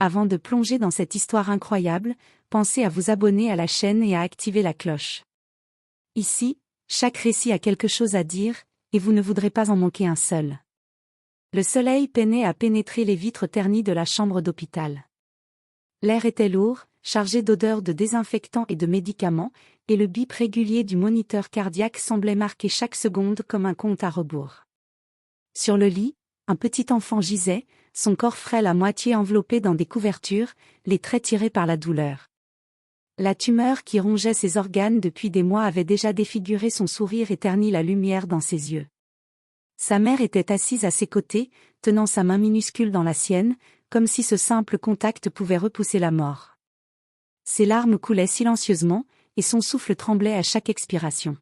Avant de plonger dans cette histoire incroyable, pensez à vous abonner à la chaîne et à activer la cloche. Ici, chaque récit a quelque chose à dire, et vous ne voudrez pas en manquer un seul. Le soleil peinait à pénétrer les vitres ternies de la chambre d'hôpital. L'air était lourd, chargé d'odeurs de désinfectants et de médicaments, et le bip régulier du moniteur cardiaque semblait marquer chaque seconde comme un compte à rebours. Sur le lit, un petit enfant gisait, son corps frêle à moitié enveloppé dans des couvertures, les traits tirés par la douleur. La tumeur qui rongeait ses organes depuis des mois avait déjà défiguré son sourire et terni la lumière dans ses yeux. Sa mère était assise à ses côtés, tenant sa main minuscule dans la sienne, comme si ce simple contact pouvait repousser la mort. Ses larmes coulaient silencieusement, et son souffle tremblait à chaque expiration.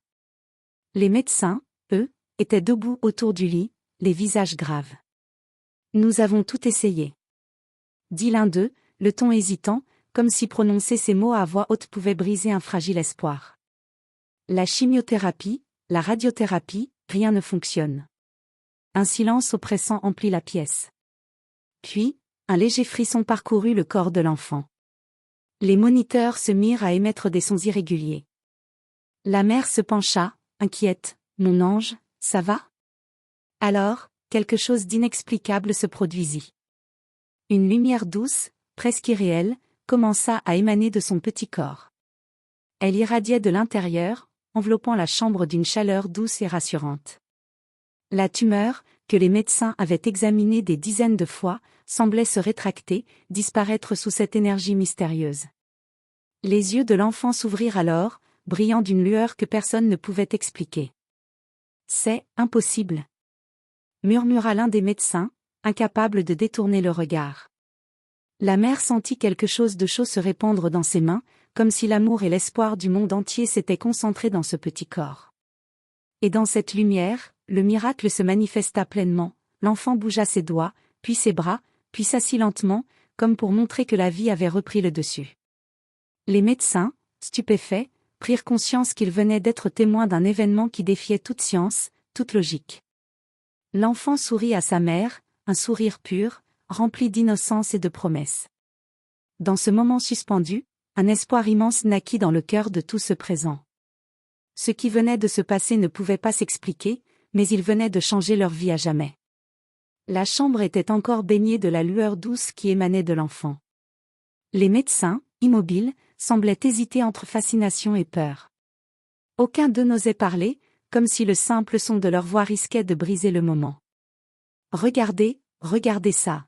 Les médecins, eux, étaient debout autour du lit, les visages graves. « Nous avons tout essayé. » dit l'un d'eux, le ton hésitant, comme si prononcer ces mots à voix haute pouvait briser un fragile espoir. La chimiothérapie, la radiothérapie, rien ne fonctionne. Un silence oppressant emplit la pièce. Puis, un léger frisson parcourut le corps de l'enfant. Les moniteurs se mirent à émettre des sons irréguliers. La mère se pencha, inquiète. « Mon ange, ça va ?» Alors, quelque chose d'inexplicable se produisit. Une lumière douce, presque irréelle, commença à émaner de son petit corps. Elle irradiait de l'intérieur, enveloppant la chambre d'une chaleur douce et rassurante. La tumeur, que les médecins avaient examinée des dizaines de fois, semblait se rétracter, disparaître sous cette énergie mystérieuse. Les yeux de l'enfant s'ouvrirent alors, brillant d'une lueur que personne ne pouvait expliquer. « C'est impossible !» murmura l'un des médecins, incapable de détourner le regard. La mère sentit quelque chose de chaud se répandre dans ses mains, comme si l'amour et l'espoir du monde entier s'étaient concentrés dans ce petit corps. Et dans cette lumière, le miracle se manifesta pleinement, l'enfant bougea ses doigts, puis ses bras, puis s'assit lentement, comme pour montrer que la vie avait repris le dessus. Les médecins, stupéfaits, prirent conscience qu'ils venaient d'être témoins d'un événement qui défiait toute science, toute logique. L'enfant sourit à sa mère, un sourire pur, rempli d'innocence et de promesses. Dans ce moment suspendu, un espoir immense naquit dans le cœur de tous ceux présents. Ce qui venait de se passer ne pouvait pas s'expliquer, mais il venait de changer leur vie à jamais. La chambre était encore baignée de la lueur douce qui émanait de l'enfant. Les médecins, immobiles, semblaient hésiter entre fascination et peur. Aucun d'eux n'osait parler, comme si le simple son de leur voix risquait de briser le moment. « Regardez, regardez ça !»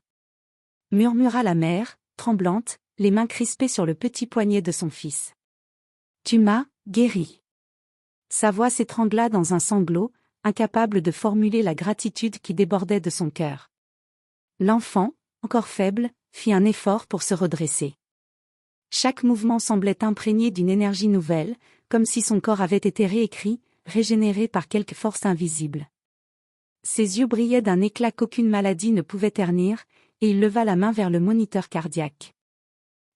murmura la mère, tremblante, les mains crispées sur le petit poignet de son fils. « Tu m'as guéri. » Sa voix s'étrangla dans un sanglot, incapable de formuler la gratitude qui débordait de son cœur. L'enfant, encore faible, fit un effort pour se redresser. Chaque mouvement semblait imprégné d'une énergie nouvelle, comme si son corps avait été réécrit, régénéré par quelque force invisible. Ses yeux brillaient d'un éclat qu'aucune maladie ne pouvait ternir, et il leva la main vers le moniteur cardiaque.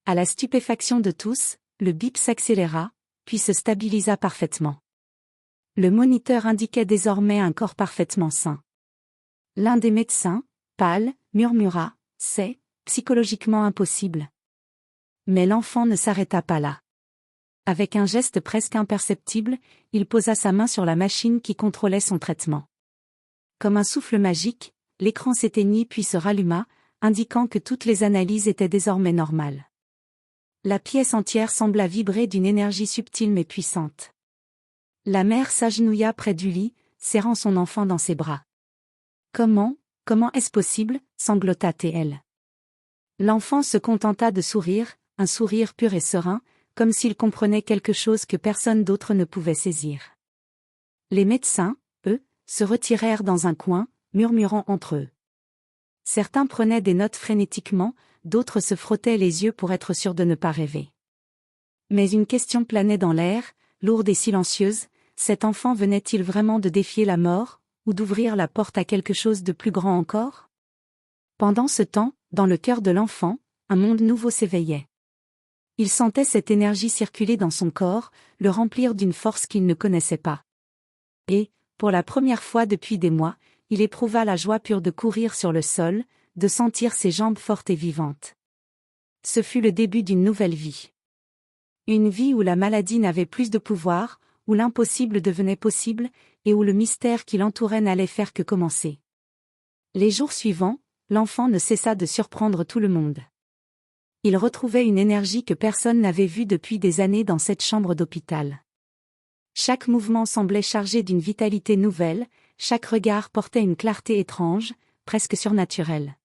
À la stupéfaction de tous, le bip s'accéléra, puis se stabilisa parfaitement. Le moniteur indiquait désormais un corps parfaitement sain. L'un des médecins, pâle, murmura « C'est psychologiquement impossible ». Mais l'enfant ne s'arrêta pas là. Avec un geste presque imperceptible, il posa sa main sur la machine qui contrôlait son traitement. Comme un souffle magique, l'écran s'éteignit puis se ralluma, indiquant que toutes les analyses étaient désormais normales. La pièce entière sembla vibrer d'une énergie subtile mais puissante. La mère s'agenouilla près du lit, serrant son enfant dans ses bras. « Comment est-ce possible ?» sanglota-t-elle. L'enfant se contenta de sourire, un sourire pur et serein, comme s'il comprenait quelque chose que personne d'autre ne pouvait saisir. Les médecins, eux, se retirèrent dans un coin, murmurant entre eux. Certains prenaient des notes frénétiquement, d'autres se frottaient les yeux pour être sûrs de ne pas rêver. Mais une question planait dans l'air, lourde et silencieuse, cet enfant venait-il vraiment de défier la mort, ou d'ouvrir la porte à quelque chose de plus grand encore ? Pendant ce temps, dans le cœur de l'enfant, un monde nouveau s'éveillait. Il sentait cette énergie circuler dans son corps, le remplir d'une force qu'il ne connaissait pas. Et, pour la première fois depuis des mois, il éprouva la joie pure de courir sur le sol, de sentir ses jambes fortes et vivantes. Ce fut le début d'une nouvelle vie. Une vie où la maladie n'avait plus de pouvoir, où l'impossible devenait possible, et où le mystère qui l'entourait n'allait faire que commencer. Les jours suivants, l'enfant ne cessa de surprendre tout le monde. Il retrouvait une énergie que personne n'avait vue depuis des années dans cette chambre d'hôpital. Chaque mouvement semblait chargé d'une vitalité nouvelle, chaque regard portait une clarté étrange, presque surnaturelle.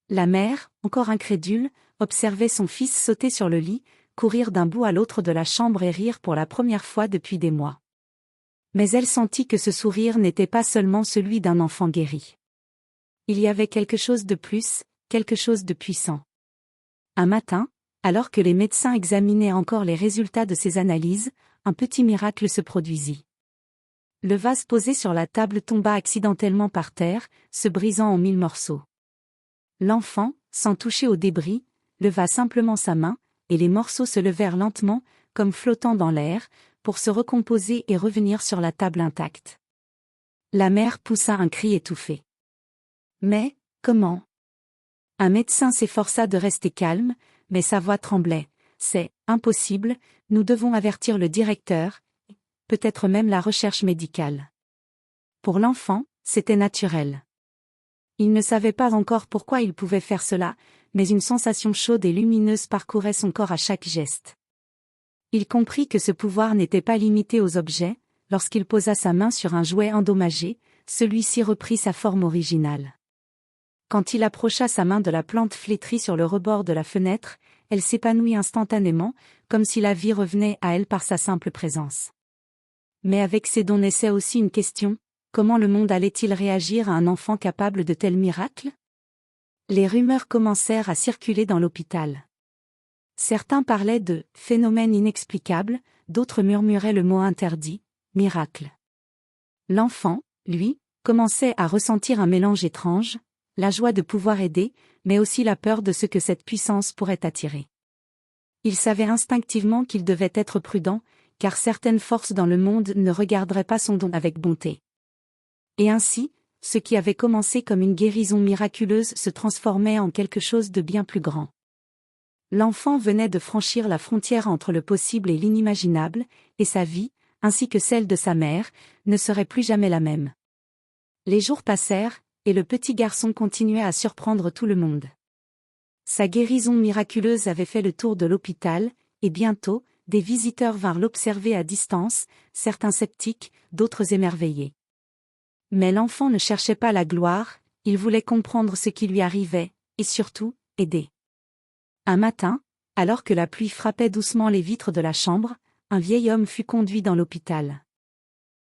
La mère, encore incrédule, observait son fils sauter sur le lit, courir d'un bout à l'autre de la chambre et rire pour la première fois depuis des mois. Mais elle sentit que ce sourire n'était pas seulement celui d'un enfant guéri. Il y avait quelque chose de plus, quelque chose de puissant. Un matin, alors que les médecins examinaient encore les résultats de ces analyses, un petit miracle se produisit. Le vase posé sur la table tomba accidentellement par terre, se brisant en 1000 morceaux. L'enfant, sans toucher au débris, leva simplement sa main, et les morceaux se levèrent lentement, comme flottant dans l'air, pour se recomposer et revenir sur la table intacte. La mère poussa un cri étouffé. Mais, comment? Un médecin s'efforça de rester calme, mais sa voix tremblait. C'est impossible, nous devons avertir le directeur, peut-être même la recherche médicale. Pour l'enfant, c'était naturel. Il ne savait pas encore pourquoi il pouvait faire cela, mais une sensation chaude et lumineuse parcourait son corps à chaque geste. Il comprit que ce pouvoir n'était pas limité aux objets. Lorsqu'il posa sa main sur un jouet endommagé, celui-ci reprit sa forme originale. Quand il approcha sa main de la plante flétrie sur le rebord de la fenêtre, elle s'épanouit instantanément, comme si la vie revenait à elle par sa simple présence. Mais avec ces dons naissait aussi une question: comment le monde allait-il réagir à un enfant capable de tels miracles? Les rumeurs commencèrent à circuler dans l'hôpital. Certains parlaient de « phénomène inexplicable », d'autres murmuraient le mot interdit, « miracle ». L'enfant, lui, commençait à ressentir un mélange étrange, la joie de pouvoir aider, mais aussi la peur de ce que cette puissance pourrait attirer. Il savait instinctivement qu'il devait être prudent, car certaines forces dans le monde ne regarderaient pas son don avec bonté. Et ainsi, ce qui avait commencé comme une guérison miraculeuse se transformait en quelque chose de bien plus grand. L'enfant venait de franchir la frontière entre le possible et l'inimaginable, et sa vie, ainsi que celle de sa mère, ne serait plus jamais la même. Les jours passèrent, et le petit garçon continuait à surprendre tout le monde. Sa guérison miraculeuse avait fait le tour de l'hôpital, et bientôt, des visiteurs vinrent l'observer à distance, certains sceptiques, d'autres émerveillés. Mais l'enfant ne cherchait pas la gloire, il voulait comprendre ce qui lui arrivait, et surtout, aider. Un matin, alors que la pluie frappait doucement les vitres de la chambre, un vieil homme fut conduit dans l'hôpital.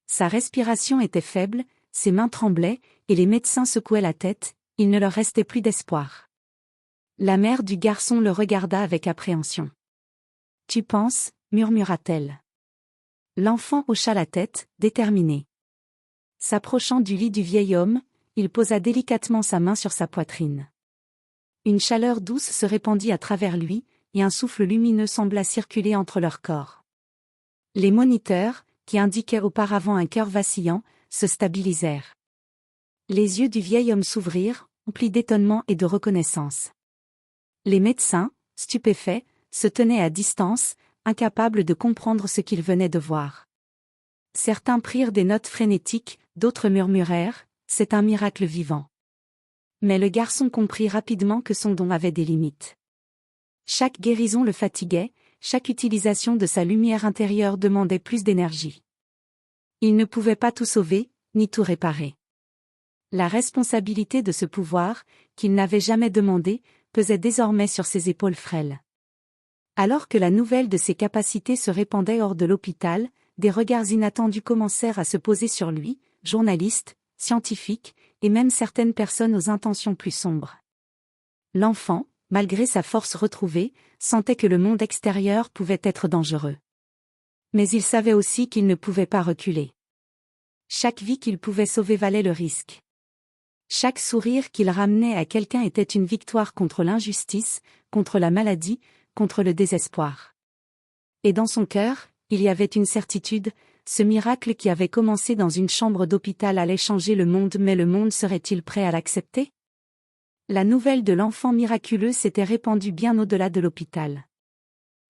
Sa respiration était faible, ses mains tremblaient, et les médecins secouaient la tête, il ne leur restait plus d'espoir. La mère du garçon le regarda avec appréhension. « Tu penses » murmura-t-elle. L'enfant hocha la tête, déterminé. S'approchant du lit du vieil homme, il posa délicatement sa main sur sa poitrine. Une chaleur douce se répandit à travers lui, et un souffle lumineux sembla circuler entre leurs corps. Les moniteurs, qui indiquaient auparavant un cœur vacillant, se stabilisèrent. Les yeux du vieil homme s'ouvrirent, emplis d'étonnement et de reconnaissance. Les médecins, stupéfaits, se tenaient à distance, incapables de comprendre ce qu'ils venaient de voir. Certains prirent des notes frénétiques, d'autres murmurèrent « c'est un miracle vivant ». Mais le garçon comprit rapidement que son don avait des limites. Chaque guérison le fatiguait, chaque utilisation de sa lumière intérieure demandait plus d'énergie. Il ne pouvait pas tout sauver, ni tout réparer. La responsabilité de ce pouvoir, qu'il n'avait jamais demandé, pesait désormais sur ses épaules frêles. Alors que la nouvelle de ses capacités se répandait hors de l'hôpital, des regards inattendus commencèrent à se poser sur lui, journalistes, scientifiques, et même certaines personnes aux intentions plus sombres. L'enfant, malgré sa force retrouvée, sentait que le monde extérieur pouvait être dangereux. Mais il savait aussi qu'il ne pouvait pas reculer. Chaque vie qu'il pouvait sauver valait le risque. Chaque sourire qu'il ramenait à quelqu'un était une victoire contre l'injustice, contre la maladie, contre le désespoir. Et dans son cœur, il y avait une certitude, ce miracle qui avait commencé dans une chambre d'hôpital allait changer le monde, mais le monde serait-il prêt à l'accepter? La nouvelle de l'enfant miraculeux s'était répandue bien au-delà de l'hôpital.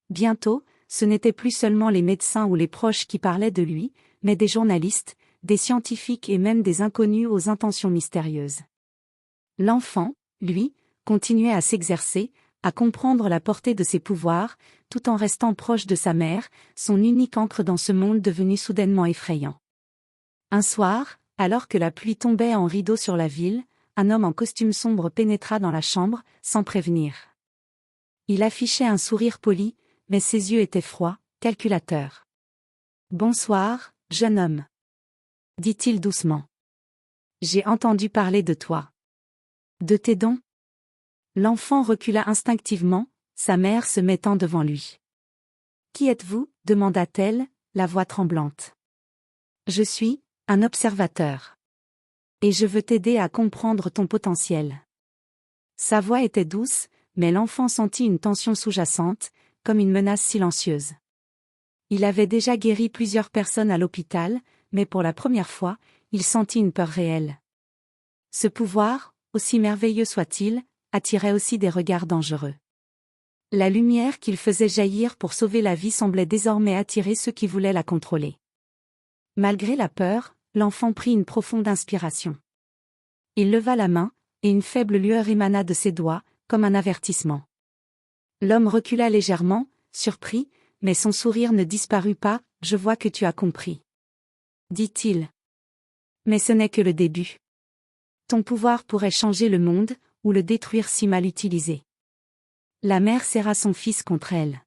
Bientôt, ce n'étaient plus seulement les médecins ou les proches qui parlaient de lui, mais des journalistes, des scientifiques et même des inconnus aux intentions mystérieuses. L'enfant, lui, continuait à s'exercer, à comprendre la portée de ses pouvoirs, tout en restant proche de sa mère, son unique ancre dans ce monde devenu soudainement effrayant. Un soir, alors que la pluie tombait en rideau sur la ville, un homme en costume sombre pénétra dans la chambre, sans prévenir. Il affichait un sourire poli, mais ses yeux étaient froids, calculateurs. « Bonsoir, jeune homme. » dit-il doucement. « J'ai entendu parler de toi. De tes dons ?» L'enfant recula instinctivement, sa mère se mettant devant lui. « Qui êtes-vous » demanda-t-elle, la voix tremblante. « Je suis un observateur. Et je veux t'aider à comprendre ton potentiel. » Sa voix était douce, mais l'enfant sentit une tension sous-jacente, comme une menace silencieuse. Il avait déjà guéri plusieurs personnes à l'hôpital, mais pour la première fois, il sentit une peur réelle. Ce pouvoir, aussi merveilleux soit-il, attirait aussi des regards dangereux. La lumière qu'il faisait jaillir pour sauver la vie semblait désormais attirer ceux qui voulaient la contrôler. Malgré la peur, l'enfant prit une profonde inspiration. Il leva la main, et une faible lueur émana de ses doigts, comme un avertissement. L'homme recula légèrement, surpris, mais son sourire ne disparut pas. « Je vois que tu as compris. » dit-il. « Mais ce n'est que le début. Ton pouvoir pourrait changer le monde, ou le détruire si mal utilisé. » La mère serra son fils contre elle.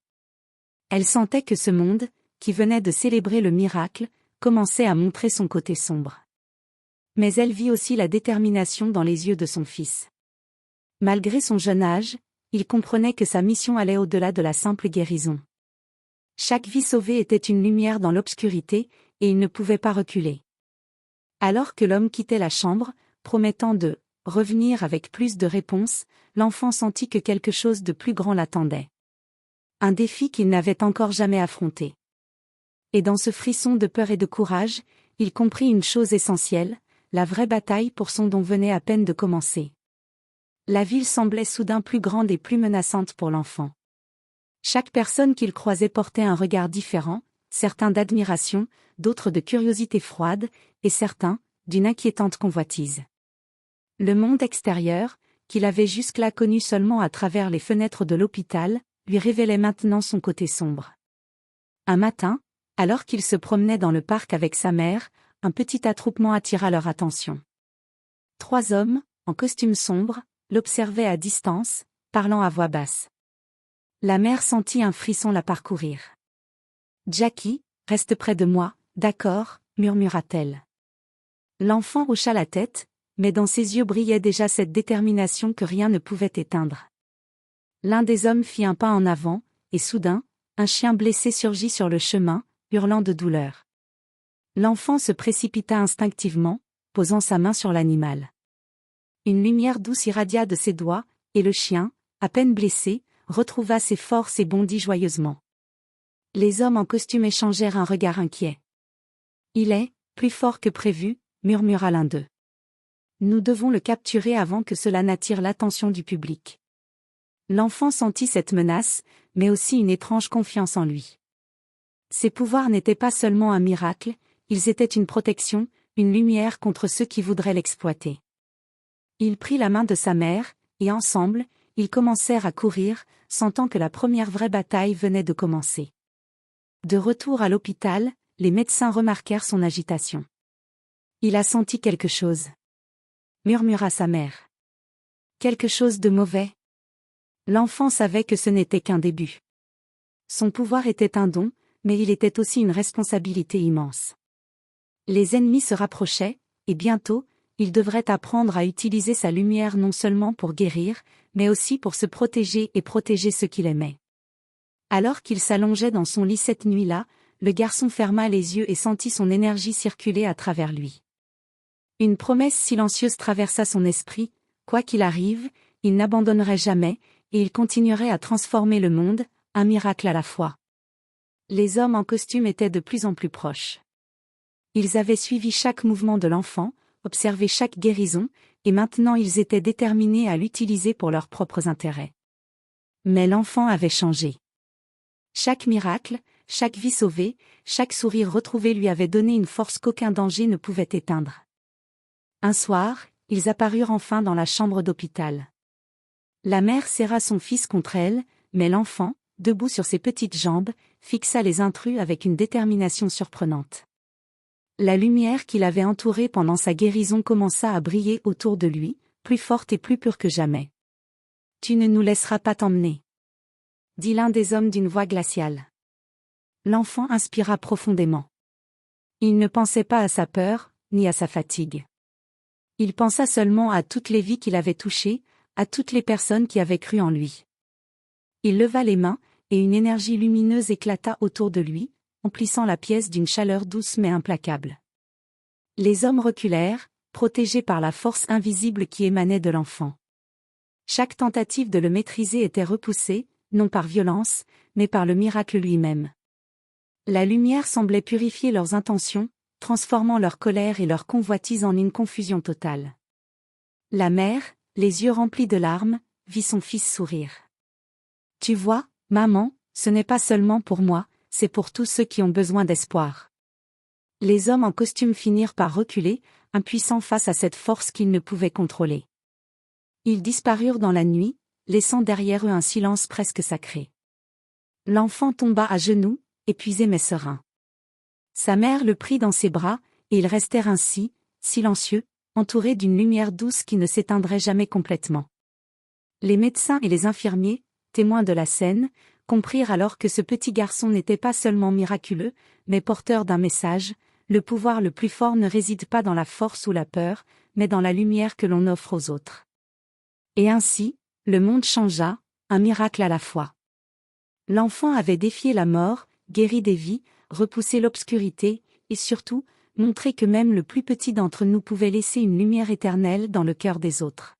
Elle sentait que ce monde, qui venait de célébrer le miracle, commençait à montrer son côté sombre. Mais elle vit aussi la détermination dans les yeux de son fils. Malgré son jeune âge, il comprenait que sa mission allait au-delà de la simple guérison. Chaque vie sauvée était une lumière dans l'obscurité, et il ne pouvait pas reculer. Alors que l'homme quittait la chambre, promettant de revenir avec plus de réponses, l'enfant sentit que quelque chose de plus grand l'attendait. Un défi qu'il n'avait encore jamais affronté. Et dans ce frisson de peur et de courage, il comprit une chose essentielle, la vraie bataille pour son don venait à peine de commencer. La ville semblait soudain plus grande et plus menaçante pour l'enfant. Chaque personne qu'il croisait portait un regard différent, certains d'admiration, d'autres de curiosité froide, et certains, d'une inquiétante convoitise. Le monde extérieur, qu'il avait jusque-là connu seulement à travers les fenêtres de l'hôpital, lui révélait maintenant son côté sombre. Un matin, alors qu'il se promenait dans le parc avec sa mère, un petit attroupement attira leur attention. 3 hommes, en costume sombre, l'observaient à distance, parlant à voix basse. La mère sentit un frisson la parcourir. « Jackie, reste près de moi, d'accord » murmura-t-elle. L'enfant hocha la tête, mais dans ses yeux brillait déjà cette détermination que rien ne pouvait éteindre. L'un des hommes fit un pas en avant, et soudain, un chien blessé surgit sur le chemin, hurlant de douleur. L'enfant se précipita instinctivement, posant sa main sur l'animal. Une lumière douce irradia de ses doigts, et le chien, à peine blessé, retrouva ses forces et bondit joyeusement. Les hommes en costume échangèrent un regard inquiet. « Il est plus fort que prévu » murmura l'un d'eux. « Nous devons le capturer avant que cela n'attire l'attention du public. » L'enfant sentit cette menace, mais aussi une étrange confiance en lui. Ses pouvoirs n'étaient pas seulement un miracle, ils étaient une protection, une lumière contre ceux qui voudraient l'exploiter. Il prit la main de sa mère, et ensemble, ils commencèrent à courir, sentant que la première vraie bataille venait de commencer. De retour à l'hôpital, les médecins remarquèrent son agitation. « Il a senti quelque chose. » murmura sa mère. « Quelque chose de mauvais. » L'enfant savait que ce n'était qu'un début. Son pouvoir était un don, mais il était aussi une responsabilité immense. Les ennemis se rapprochaient, et bientôt, il devrait apprendre à utiliser sa lumière non seulement pour guérir, mais aussi pour se protéger et protéger ceux qu'il aimait. Alors qu'il s'allongeait dans son lit cette nuit-là, le garçon ferma les yeux et sentit son énergie circuler à travers lui. Une promesse silencieuse traversa son esprit, quoi qu'il arrive, il n'abandonnerait jamais, et il continuerait à transformer le monde, un miracle à la fois. Les hommes en costume étaient de plus en plus proches. Ils avaient suivi chaque mouvement de l'enfant, observé chaque guérison, et maintenant ils étaient déterminés à l'utiliser pour leurs propres intérêts. Mais l'enfant avait changé. Chaque miracle, chaque vie sauvée, chaque sourire retrouvé lui avait donné une force qu'aucun danger ne pouvait éteindre. Un soir, ils apparurent enfin dans la chambre d'hôpital. La mère serra son fils contre elle, mais l'enfant, debout sur ses petites jambes, fixa les intrus avec une détermination surprenante. La lumière qui l'avait entouré pendant sa guérison commença à briller autour de lui, plus forte et plus pure que jamais. « Tu ne nous laisseras pas t'emmener » dit l'un des hommes d'une voix glaciale. L'enfant inspira profondément. Il ne pensait pas à sa peur, ni à sa fatigue. Il pensa seulement à toutes les vies qu'il avait touchées, à toutes les personnes qui avaient cru en lui. Il leva les mains, et une énergie lumineuse éclata autour de lui, emplissant la pièce d'une chaleur douce mais implacable. Les hommes reculèrent, protégés par la force invisible qui émanait de l'enfant. Chaque tentative de le maîtriser était repoussée, non par violence, mais par le miracle lui-même. La lumière semblait purifier leurs intentions, transformant leur colère et leur convoitise en une confusion totale. La mère, les yeux remplis de larmes, vit son fils sourire. « Tu vois, maman, ce n'est pas seulement pour moi, c'est pour tous ceux qui ont besoin d'espoir. » Les hommes en costume finirent par reculer, impuissants face à cette force qu'ils ne pouvaient contrôler. Ils disparurent dans la nuit, laissant derrière eux un silence presque sacré. L'enfant tomba à genoux, épuisé mais serein. Sa mère le prit dans ses bras, et ils restèrent ainsi, silencieux, entourés d'une lumière douce qui ne s'éteindrait jamais complètement. Les médecins et les infirmiers, témoins de la scène, comprirent alors que ce petit garçon n'était pas seulement miraculeux, mais porteur d'un message: le pouvoir le plus fort ne réside pas dans la force ou la peur, mais dans la lumière que l'on offre aux autres. Et ainsi, le monde changea, un miracle à la fois. L'enfant avait défié la mort, guéri des vies, repoussé l'obscurité, et surtout, montré que même le plus petit d'entre nous pouvait laisser une lumière éternelle dans le cœur des autres.